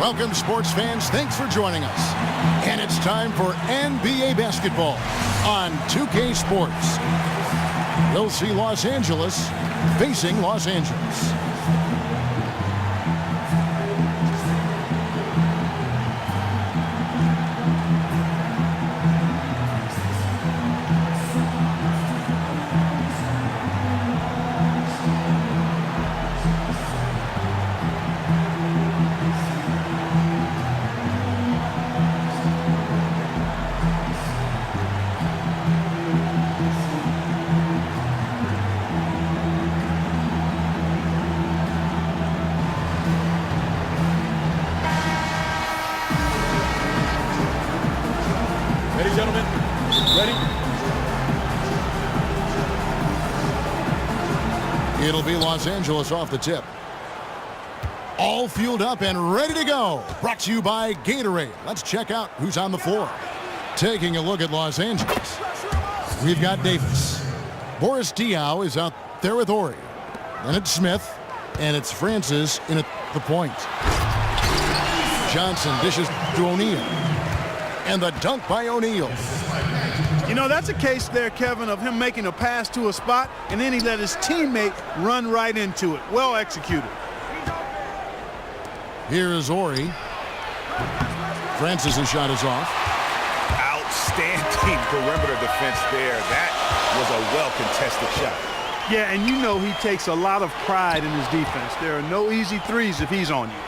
Welcome, sports fans. Thanks for joining us. And it's time for NBA basketball on 2K Sports. We'll see Los Angeles facing Los Angeles. Gentlemen, ready? It'll be Los Angeles off the tip. All fueled up and ready to go. Brought to you by Gatorade. Let's check out who's on the floor. Taking a look at Los Angeles. We've got Davis. Boris Diaw is out there with Ori. Then it's Smith. And it's Francis in at the point. Johnson dishes to O'Neal. And the dunk by O'Neal. You know, that's a case there, Kevin, of him making a pass to a spot, and then he let his teammate run right into it. Well executed. Here is Ori. Francis' shot is off. Outstanding perimeter defense there. That was a well-contested shot. Yeah, and you know he takes a lot of pride in his defense. There are no easy threes if he's on you.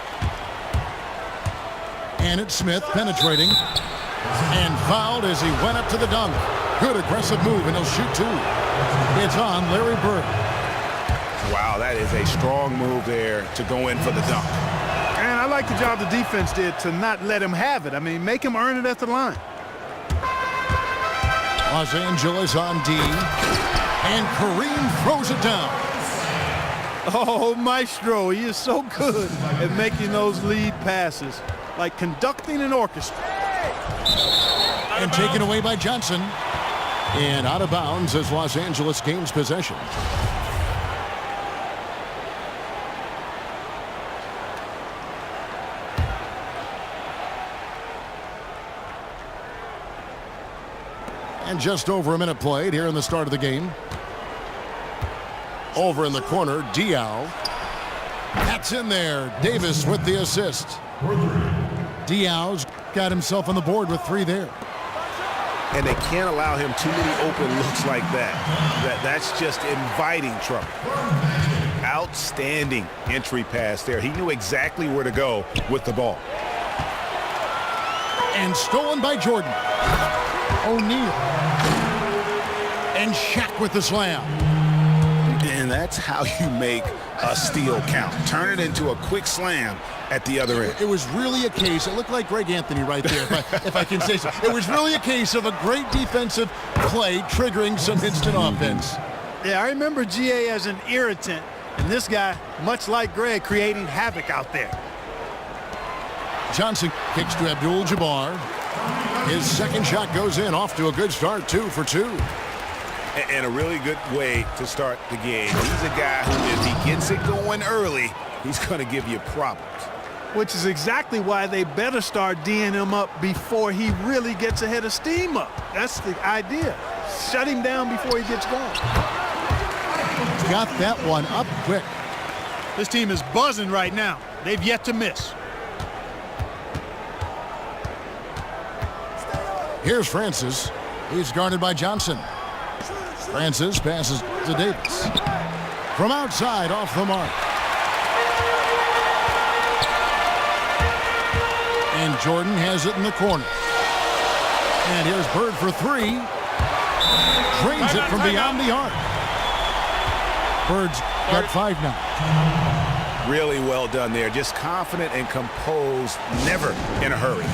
And it's Smith penetrating. And fouled as he went up to the dunk. Good aggressive move, and he'll shoot two. It's on Larry Bird. Wow, that is a strong move there to go in for the dunk. And I like the job the defense did to not let him have it. I mean, make him earn it at the line. Los Angeles on D. And Kareem throws it down. Oh, Maestro, he is so good at making those lead passes, like conducting an orchestra. And taken away by Johnson. And out of bounds as Los Angeles gains possession. And just over a minute played here in the start of the game. Over in the corner, Diaw. That's in there. Davis with the assist. Diaw's got himself on the board with three there. And they can't allow him too many open looks like that. That's just inviting trouble. Outstanding entry pass there. He knew exactly where to go with the ball. And stolen by Jordan. O'Neal. And Shaq with the slam. And that's how you make a steal count. Turn it into a quick slam at the other end. It was really a case, it looked like Greg Anthony right there, if I can say so. It was really a case of a great defensive play triggering some instant offense. Yeah, I remember GA as an irritant, and this guy, much like Greg, creating havoc out there. Johnson kicks to Abdul-Jabbar. His second shot goes in, off to a good start, 2 for 2. And a really good way to start the game. He's a guy who, if he gets it going early, he's going to give you problems. Which is exactly why they better start D'ing him up before he really gets ahead of steam up. That's the idea. Shut him down before he gets going. Got that one up quick. This team is buzzing right now. They've yet to miss. Here's Francis. He's guarded by Johnson. Francis passes to Davis. From outside, off the mark. And Jordan has it in the corner. And here's Bird for three. Drains it from beyond the arc. Bird's got 5 now. Really well done there. Just confident and composed, never in a hurry.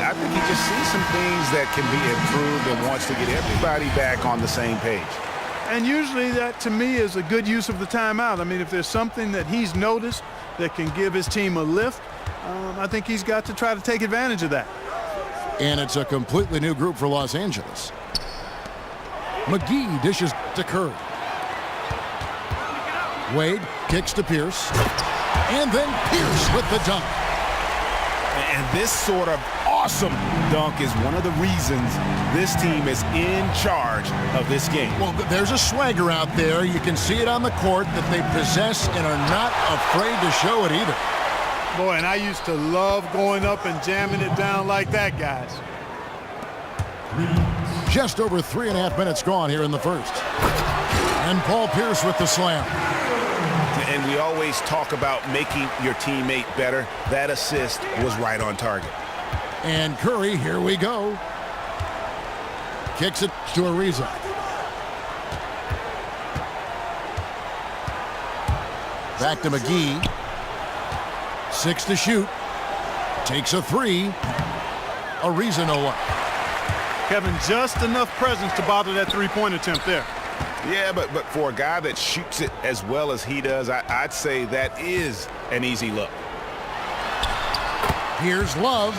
I think he just sees some things that can be improved and wants to get everybody back on the same page. And usually that, to me, is a good use of the timeout. I mean, if there's something that he's noticed that can give his team a lift, I think he's got to try to take advantage of that. And it's a completely new group for Los Angeles. McGee dishes to Curry. Wade kicks to Pierce. And then Pierce with the dunk. And this sort of awesome dunk is one of the reasons this team is in charge of this game. Well, there's a swagger out there. You can see it on the court that they possess and are not afraid to show it either. Boy, and I used to love going up and jamming it down like that, guys. Just over 3.5 minutes gone here in the first. And Paul Pierce with the slam. And we always talk about making your teammate better. That assist was right on target. And Curry, here we go. Kicks it to Ariza. Back to McGee. 6 to shoot. Takes a 3. Ariza no one. Kevin, just enough presence to bother that three-point attempt there. Yeah, but for a guy that shoots it as well as he does, I'd say that is an easy look. Here's Love.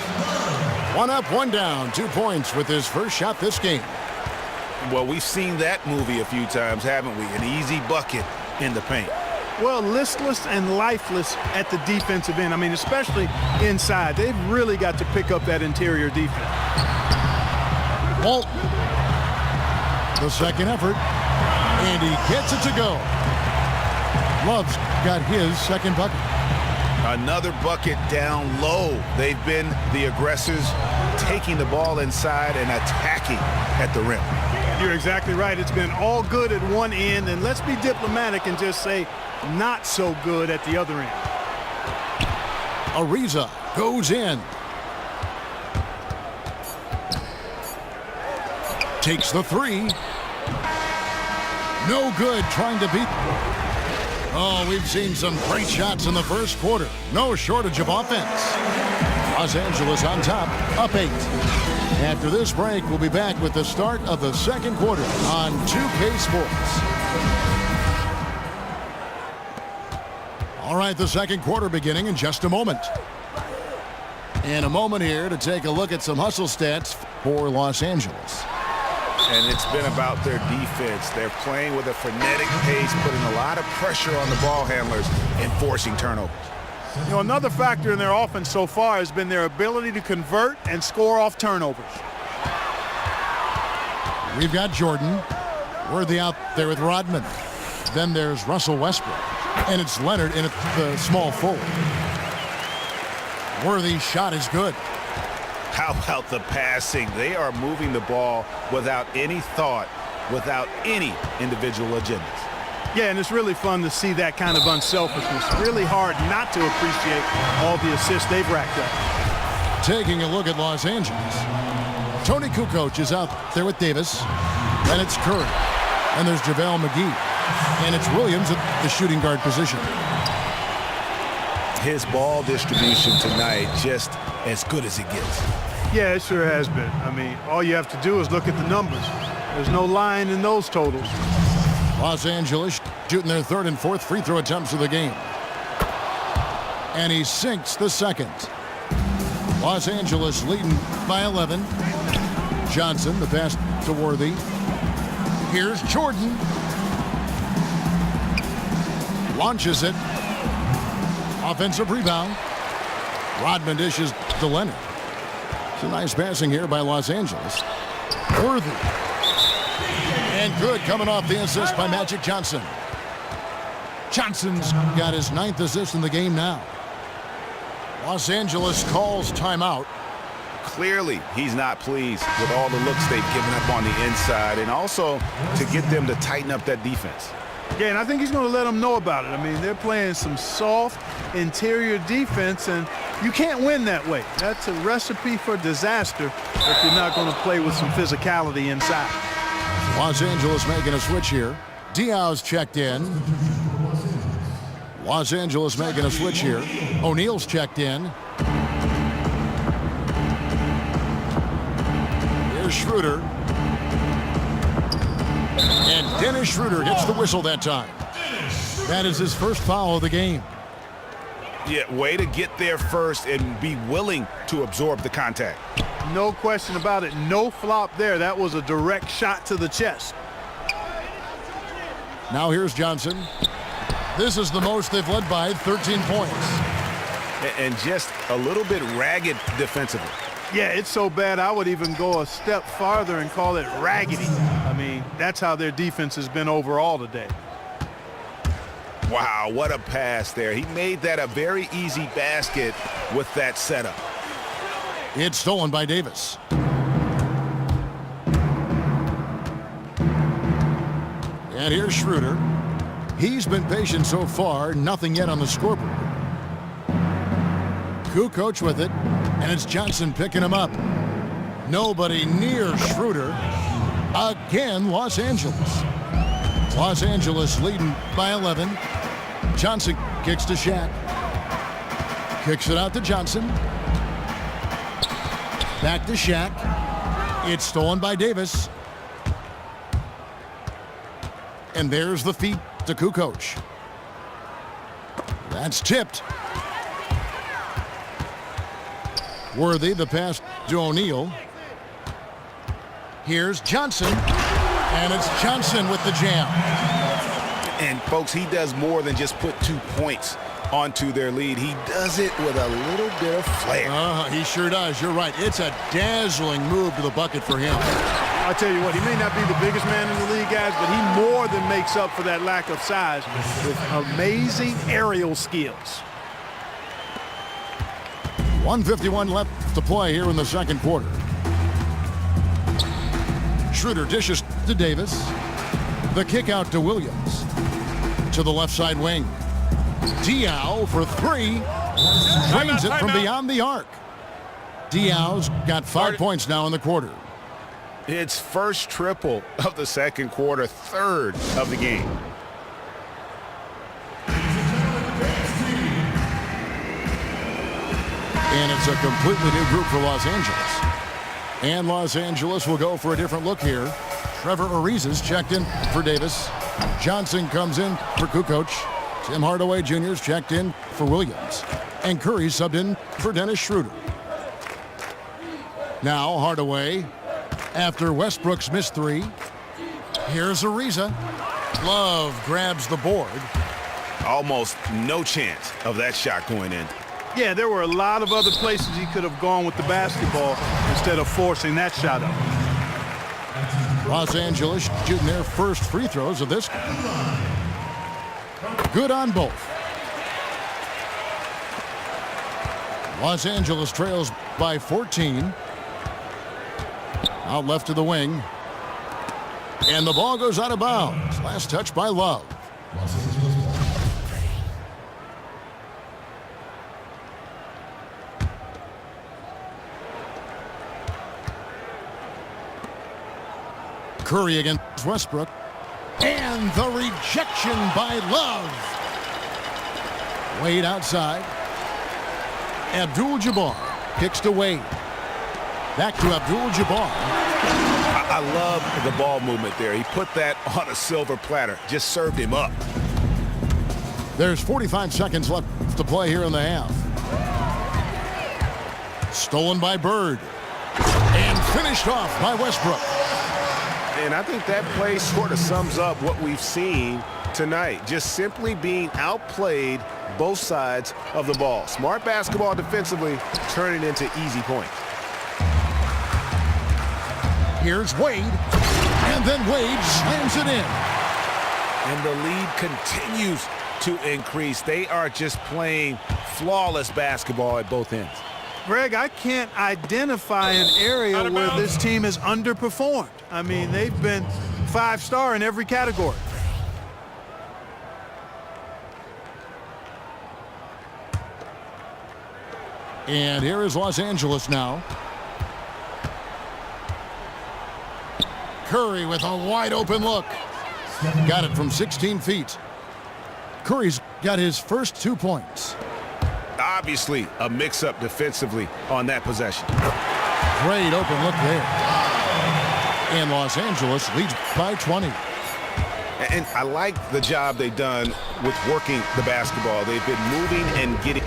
1 up, 1 down. 2 points with his first shot this game. Well, we've seen that movie a few times, haven't we? An easy bucket in the paint. Well, listless and lifeless at the defensive end. I mean, especially inside. They've really got to pick up that interior defense. Bolton. The second effort. And he gets it to go. Love's got his second bucket. Another bucket down low. They've been the aggressors, taking the ball inside and attacking at the rim. You're exactly right. It's been all good at one end, and let's be diplomatic and just say not so good at the other end. Ariza goes in. Takes the 3. No good trying to beat. Oh, we've seen some great shots in the first quarter. No shortage of offense. Los Angeles on top, up 8. After this break, we'll be back with the start of the second quarter on 2K Sports. All right, the second quarter beginning in just a moment. And a moment here to take a look at some hustle stats for Los Angeles. And it's been about their defense. They're playing with a frenetic pace, putting a lot of pressure on the ball handlers and forcing turnovers. You know, another factor in their offense so far has been their ability to convert and score off turnovers. We've got Jordan. Worthy out there with Rodman. Then there's Russell Westbrook. And it's Leonard in the small forward. Worthy's shot is good. How about the passing? They are moving the ball without any thought, without any individual agendas. Yeah, and it's really fun to see that kind of unselfishness. Really hard not to appreciate all the assists they've racked up. Taking a look at Los Angeles. Tony Kukoc is out there with Davis. And it's Curry. And there's JaVale McGee. And it's Williams at the shooting guard position. His ball distribution tonight just as good as it gets. Yeah, it sure has been. I mean, all you have to do is look at the numbers. There's no lying in those totals. Los Angeles shooting their third and fourth free throw attempts of the game. And he sinks the second. Los Angeles leading by 11. Johnson, the pass to Worthy. Here's Jordan. Launches it. Offensive rebound. Rodman dishes to Leonard. It's a nice passing here by Los Angeles. Worthy. And good coming off the assist by Magic Johnson. Johnson's got his 9th assist in the game now. Los Angeles calls timeout. Clearly, he's not pleased with all the looks they've given up on the inside, and also to get them to tighten up that defense. Yeah, and I think he's going to let them know about it. I mean, they're playing some soft interior defense, and you can't win that way. That's a recipe for disaster if you're not going to play with some physicality inside. Los Angeles making a switch here. Diaw's checked in. Los Angeles making a switch here. O'Neal's checked in. Here's Schroeder. And Dennis Schroeder gets the whistle that time. That is his first foul of the game. Yeah, way to get there first and be willing to absorb the contact. No question about it. No flop there. That was a direct shot to the chest. Now here's Johnson. This is the most they've led by 13 points. And just a little bit ragged defensively. Yeah, it's so bad I would even go a step farther and call it raggedy. I mean, that's how their defense has been overall today. Wow, what a pass there. He made that a very easy basket with that setup. It's stolen by Davis. And here's Schroeder. He's been patient so far, nothing yet on the scoreboard. Kukoc with it, and it's Johnson picking him up. Nobody near Schroeder. Again, Los Angeles. Los Angeles leading by 11. Johnson kicks to Shaq. Kicks it out to Johnson. Back to Shaq. It's stolen by Davis. And there's the feed to Kukoc. That's tipped. Worthy, the pass to O'Neal. Here's Johnson. And it's Johnson with the jam. And, folks, he does more than just put 2 points onto their lead. He does it with a little bit of flair. He sure does. You're right. It's a dazzling move to the bucket for him. I'll tell you what, he may not be the biggest man in the league, guys, but he more than makes up for that lack of size with amazing aerial skills. 1:51 left to play here in the second quarter. Schroeder dishes to Davis. The kick out to Williams. To the left side wing. Diaw for three. Drains it from beyond the arc. Diaw's got 5 points now in the quarter. It's first triple of the second quarter, third of the game. And it's a completely new group for Los Angeles. And Los Angeles will go for a different look here. Trevor Ariza's checked in for Davis. Johnson comes in for Kukoc. Tim Hardaway Jr.'s checked in for Williams. And Curry subbed in for Dennis Schroeder. Now Hardaway, after Westbrook's missed three. Here's Ariza. Love grabs the board. Almost no chance of that shot going in. Yeah, there were a lot of other places he could have gone with the basketball instead of forcing that shot up. Los Angeles shooting their first free throws of this. Good on both. Los Angeles trails by 14. Out left to the wing. And the ball goes out of bounds. Last touch by Love. Curry against Westbrook. And the rejection by Love. Wade outside. Abdul-Jabbar kicks to Wade. Back to Abdul-Jabbar. I love the ball movement there. He put that on a silver platter. Just served him up. There's 45 seconds left to play here in the half. Stolen by Bird. And finished off by Westbrook. And I think that play sort of sums up what we've seen tonight. Just simply being outplayed both sides of the ball. Smart basketball defensively, turning into easy points. Here's Wade. And then Wade slams it in. And the lead continues to increase. They are just playing flawless basketball at both ends. Greg, I can't identify an area where this team has underperformed. I mean, they've been 5-star in every category. And here is Los Angeles now. Curry with a wide open look. Got it from 16 feet. Curry's got his first 2 points. Obviously a mix-up defensively on that possession. Great open look there. And Los Angeles leads by 20. And I like the job they've done with working the basketball. They've been moving and getting.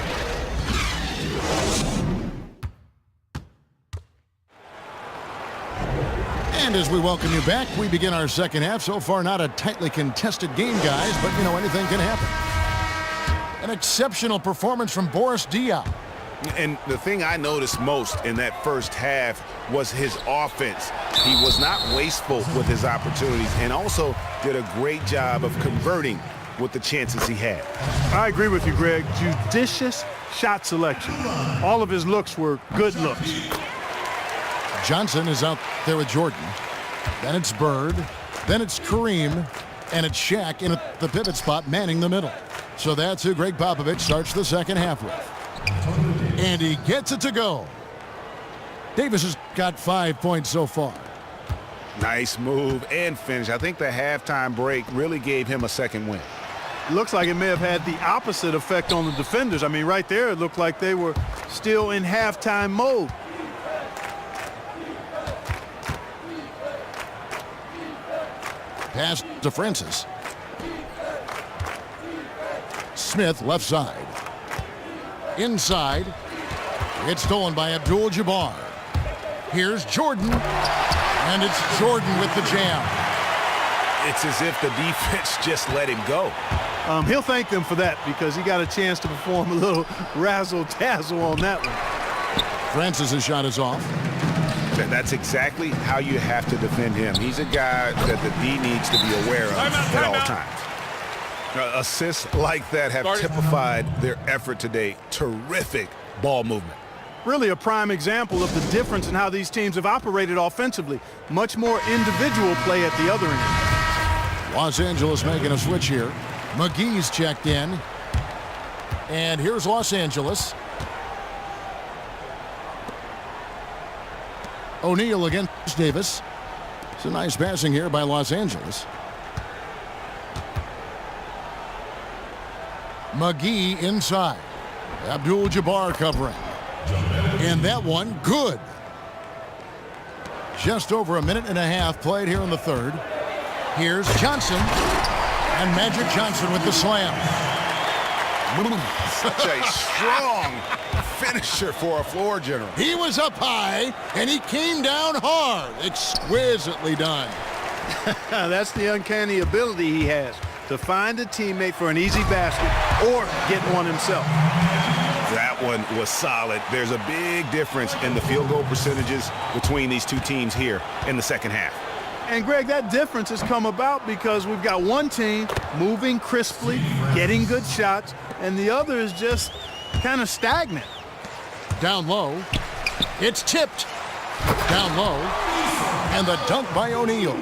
And as we welcome you back, we begin our second half. So far, not a tightly contested game, guys, but, you know, anything can happen. An exceptional performance from Boris Diaw. And the thing I noticed most in that first half was his offense. He was not wasteful with his opportunities and also did a great job of converting with the chances he had. I agree with you, Greg. Judicious shot selection. All of his looks were good looks. Johnson is out there with Jordan. Then it's Bird. Then it's Kareem. And it's Shaq in at the pivot spot, manning the middle. So that's who Greg Popovich starts the second half with. And he gets it to go. Davis has got 5 points so far. Nice move and finish. I think the halftime break really gave him a second win. Looks like it may have had the opposite effect on the defenders. I mean, right there, it looked like they were still in halftime mode. Pass to Francis. Smith left side. Inside. It's stolen by Abdul-Jabbar. Here's Jordan. And it's Jordan with the jam. It's as if the defense just let him go. He'll thank them for that because he got a chance to perform a little razzle-dazzle on that one. Francis' shot is off. That's exactly how you have to defend him. He's a guy that the D needs to be aware of at all times. Assists like that have typified their effort today. Terrific ball movement. Really a prime example of the difference in how these teams have operated offensively. Much more individual play at the other end. Los Angeles making a switch here. McGee's checked in. And here's Los Angeles. O'Neal against Davis. It's a nice passing here by Los Angeles. McGee inside. Abdul-Jabbar covering. And that one, good. Just over a minute and a half played here in the third. Here's Johnson. And Magic Johnson with the slam. Such a strong finisher for a floor general. He was up high, and he came down hard. Exquisitely done. That's the uncanny ability he has to find a teammate for an easy basket or get one himself. That one was solid. There's a big difference in the field goal percentages between these two teams here in the second half. And, Greg, that difference has come about because we've got one team moving crisply, getting good shots, and the other is just kind of stagnant. Down low. It's tipped. Down low. And the dunk by O'Neal.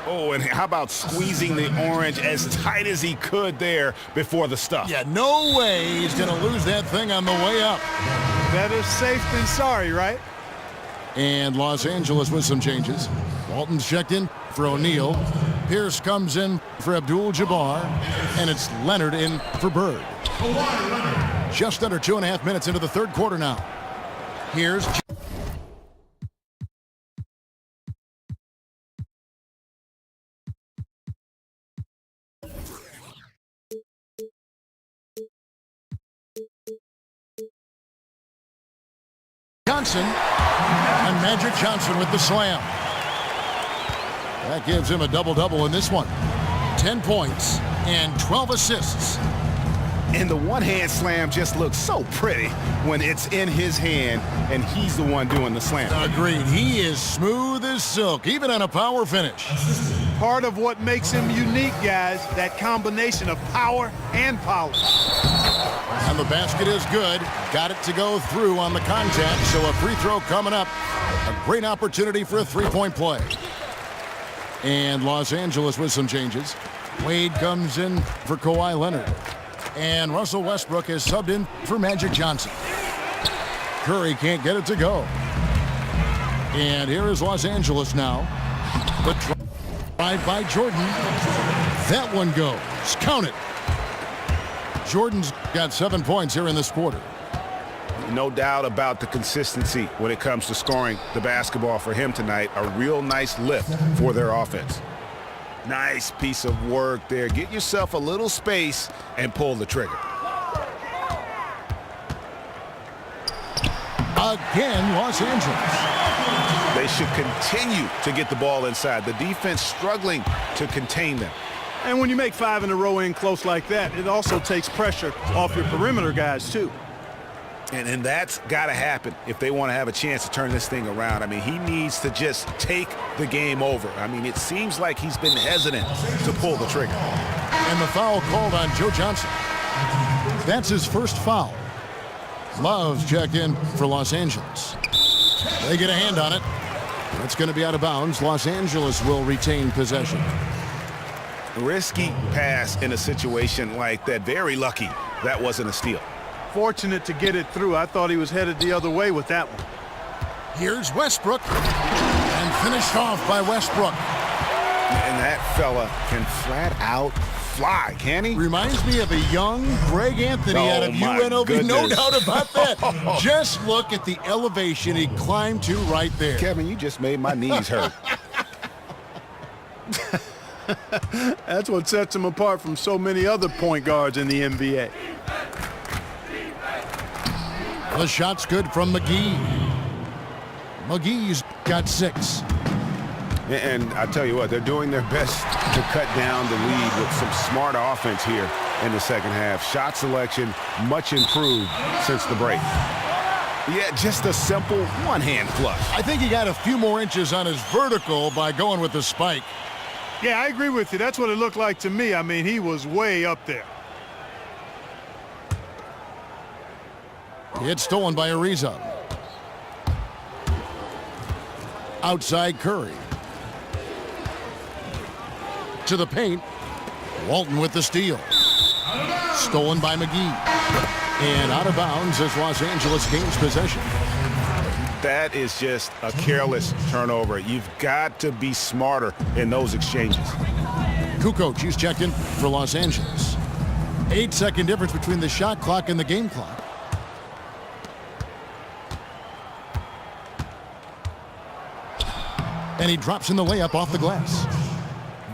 Oh, and how about squeezing the orange as tight as he could there before the stuff? Yeah, no way he's going to lose that thing on the way up. Better safe than sorry, right? And Los Angeles with some changes. Walton's checked in for O'Neal. Pierce comes in for Abdul-Jabbar. And it's Leonard in for Bird. Just under 2.5 minutes into the third quarter now. Here's Johnson. And Magic Johnson with the slam. That gives him a double-double in this one. 10 points and 12 assists. And the one-hand slam just looks so pretty when it's in his hand and he's the one doing the slam. Agreed. He is smooth as silk, even on a power finish. Part of what makes him unique, guys, that combination of power and polish. And the basket is good. Got it to go through on the contact, so a free throw coming up. A great opportunity for a three-point play. And Los Angeles with some changes. Wade comes in for Kawhi Leonard. And Russell Westbrook is subbed in for Magic Johnson. Curry can't get it to go. And here is Los Angeles now. The drive by Jordan. That one goes. Count it. Jordan's got 7 points here in this quarter. No doubt about the consistency when it comes to scoring the basketball for him tonight. A real nice lift for their offense. Nice piece of work there. Get yourself a little space and pull the trigger. Again, Los Angeles. They should continue to get the ball inside. The defense struggling to contain them. And when you make 5 in a row in close like that, it also takes pressure off your perimeter guys, too. And that's got to happen if they want to have a chance to turn this thing around. I mean, he needs to just take the game over. I mean, it seems like he's been hesitant to pull the trigger. And the foul called on Joe Johnson. That's his first foul. Love's checked in for Los Angeles. They get a hand on it. It's going to be out of bounds. Los Angeles will retain possession. Risky pass in a situation like that. Very lucky that wasn't a steal. Fortunate to get it through. I thought he was headed the other way with that one. Here's Westbrook. And finished off by Westbrook. And that fella can flat out fly, can he? Reminds me of a young Greg Anthony out of my UNLV. goodness. No doubt about that. Just look at the elevation he climbed to right there. Kevin, you just made my knees hurt. That's what sets him apart from so many other point guards in the NBA. The shot's good from McGee. McGee's got 6. And I tell you what, they're doing their best to cut down the lead with some smart offense here in the second half. Shot selection much improved since the break. Yeah, just a simple one-hand flush. I think he got a few more inches on his vertical by going with the spike. Yeah, I agree with you. That's what it looked like to me. I mean, he was way up there. It's stolen by Ariza. Outside Curry. To the paint. Walton with the steal. Stolen by McGee. And out of bounds as Los Angeles gains possession. That is just a careless turnover. You've got to be smarter in those exchanges. Kukoc, he's checked in for Los Angeles. 8-second difference between the shot clock and the game clock. And he drops in the layup off the glass.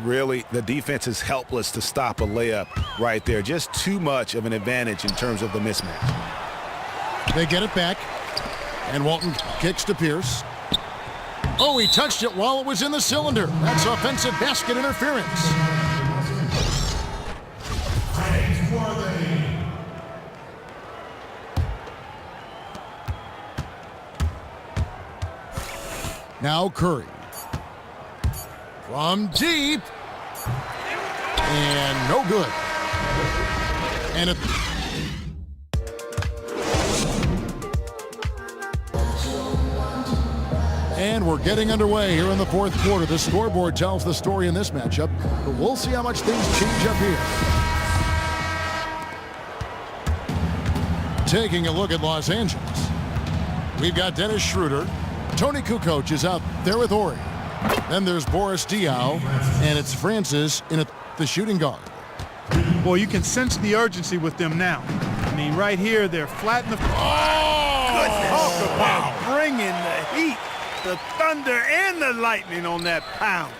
Really, the defense is helpless to stop a layup right there. Just too much of an advantage in terms of the mismatch. They get it back. And Walton kicks to Pierce. Oh, he touched it while it was in the cylinder. That's offensive basket interference. Now Curry. From deep. And no good. And it... And we're getting underway here in the fourth quarter. The scoreboard tells the story in this matchup, but we'll see how much things change up here. Taking a look at Los Angeles. We've got Dennis Schroeder. Tony Kukoc is out there with Ori. Then there's Boris Diaw, and it's Francis in the shooting guard. Boy, you can sense the urgency with them now. I mean, right here, they're flat in the... Talk about bringing the heat, the thunder, and the lightning on that pound.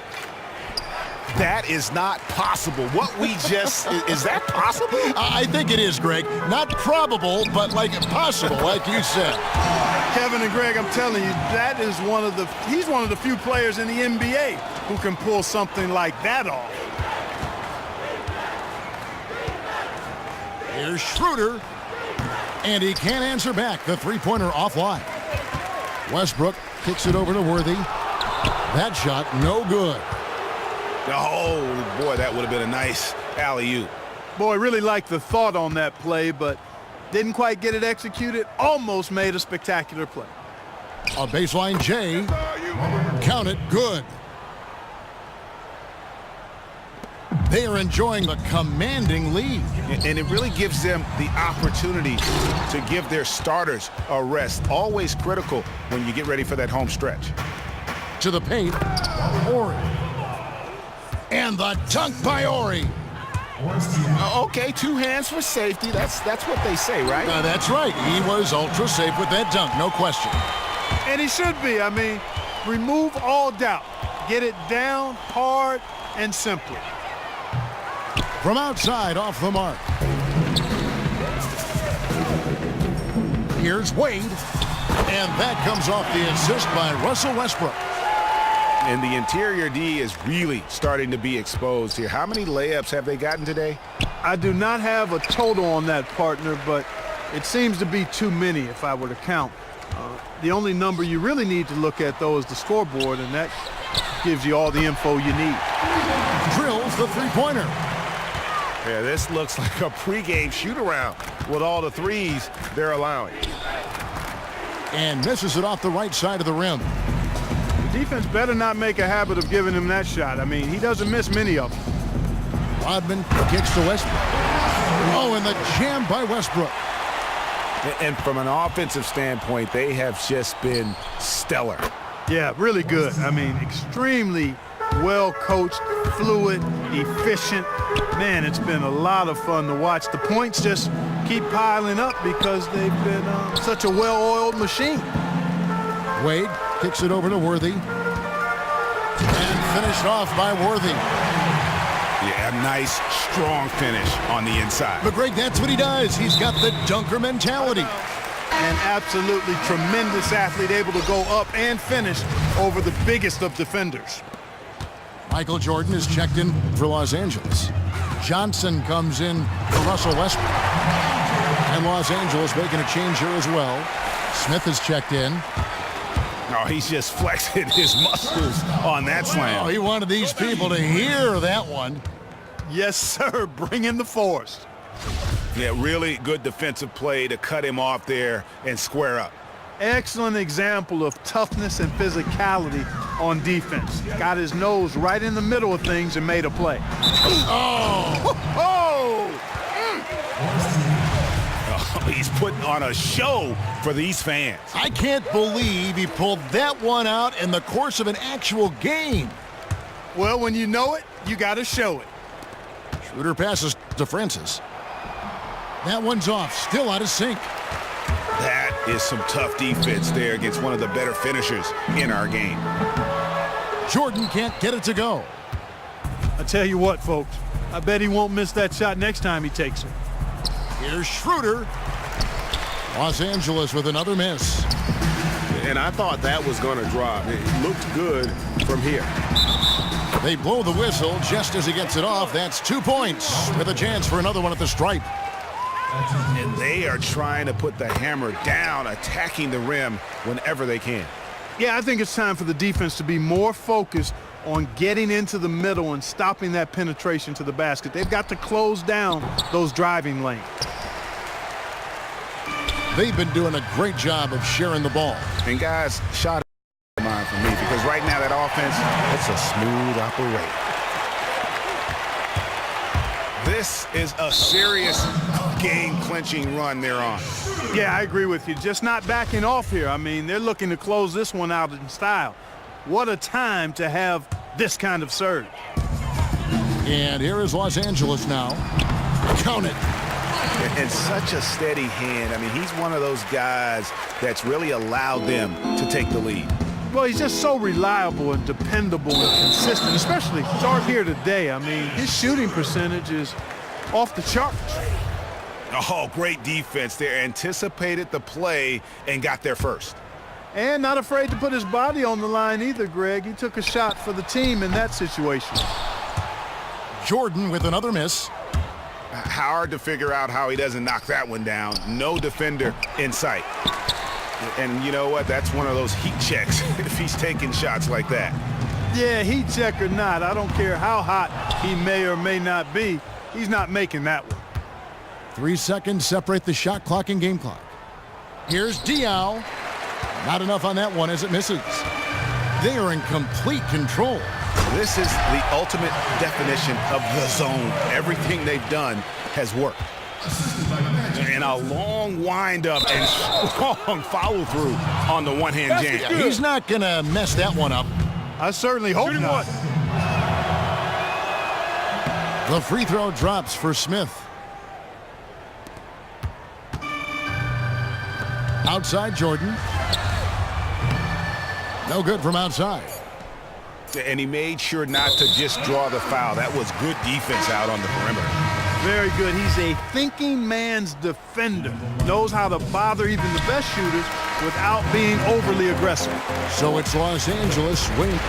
That is not possible. What we just... is that possible? I think it is, Greg. Not probable, but like possible, like you said. Kevin and Greg, I'm telling you, that is he's one of the few players in the NBA who can pull something like that off. Here's Schroeder, and he can't answer back. The three-pointer offline. Westbrook kicks it over to Worthy. That shot, no good. Oh, boy, that would have been a nice alley-oop. Boy, really liked the thought on that play, but didn't quite get it executed. Almost made a spectacular play. A baseline J. Count it, good. They are enjoying the commanding lead. And it really gives them the opportunity to give their starters a rest. Always critical when you get ready for that home stretch. To the paint, Ori. And the dunk by Ori. Okay, 2 hands for safety. That's what they say, right? That's right. He was ultra safe with that dunk, no question. And he should be. I mean, remove all doubt. Get it down hard and simply. From outside, off the mark. Here's Wade. And that comes off the assist by Russell Westbrook. And the interior D is really starting to be exposed here. How many layups have they gotten today? I do not have a total on that, partner, but it seems to be too many if I were to count. The only number you really need to look at, though, is the scoreboard, and that gives you all the info you need. Drills the three-pointer. Yeah, this looks like a pregame shoot-around with all the threes they're allowing. And misses it off the right side of the rim. The defense better not make a habit of giving him that shot. I mean, he doesn't miss many of them. Rodman kicks to Westbrook. Oh, and the jam by Westbrook. And from an offensive standpoint, they have just been stellar. Yeah, really good. I mean, extremely well-coached, fluid, efficient. Man, it's been a lot of fun to watch. The points just keep piling up because they've been such a well-oiled machine. Wade kicks it over to Worthy. And finished off by Worthy. Yeah, a nice, strong finish on the inside. But, Greg, that's what he does. He's got the dunker mentality. An absolutely tremendous athlete, able to go up and finish over the biggest of defenders. Michael Jordan is checked in for Los Angeles. Johnson comes in for Russell Westbrook. And Los Angeles making a change here as well. Smith is checked in. Oh, he's just flexing his muscles on that slam. Oh, he wanted these people to hear that one. Yes, sir. Bring in the force. Yeah, really good defensive play to cut him off there and square up. Excellent example of toughness and physicality on defense. Got his nose right in the middle of things and made a play. Oh! He's putting on a show for these fans. I can't believe he pulled that one out in the course of an actual game. Well, when you know it, you got to show it. Schroeder passes to Francis. That one's off, still out of sync. That is some tough defense there against one of the better finishers in our game. Jordan can't get it to go. I tell you what, folks, I bet he won't miss that shot next time he takes it. Here's Schroeder. Los Angeles with another miss. And I thought that was going to drop. It looked good from here. They blow the whistle just as he gets it off. That's 2 points with a chance for another one at the stripe. And they are trying to put the hammer down, attacking the rim whenever they can. Yeah, I think it's time for the defense to be more focused on getting into the middle and stopping that penetration to the basket. They've got to close down those driving lanes. They've been doing a great job of sharing the ball. And guys, shot mine for me because right now that offense, it's a smooth operation. This is a serious game-clinching run they're on. Yeah, I agree with you. Just not backing off here. I mean, they're looking to close this one out in style. What a time to have this kind of surge. And here is Los Angeles now. Count it. And such a steady hand. I mean, he's one of those guys that's really allowed them to take the lead. Well, he's just so reliable and dependable and consistent, especially start here today. I mean, his shooting percentage is off the charts. Oh, great defense there. Anticipated the play and got there first. And not afraid to put his body on the line either, Greg. He took a shot for the team in that situation. Jordan with another miss. Hard to figure out how he doesn't knock that one down. No defender in sight. And you know what? That's one of those heat checks if he's taking shots like that. Yeah, heat check or not, I don't care how hot he may or may not be. He's not making that one. 3 seconds separate the shot clock and game clock. Here's Diaw. Not enough on that one as it misses. They are in complete control. This is the ultimate definition of the zone. Everything they've done has worked. And a long wind-up and strong follow-through on the one-hand jam. Yeah, he's not going to mess that one up. I certainly hope not. The free throw drops for Smith. Outside Jordan. No good from outside. And he made sure not to just draw the foul. That was good defense out on the perimeter. Very good. He's a thinking man's defender. Knows how to bother even the best shooters without being overly aggressive. So it's Los Angeles winning.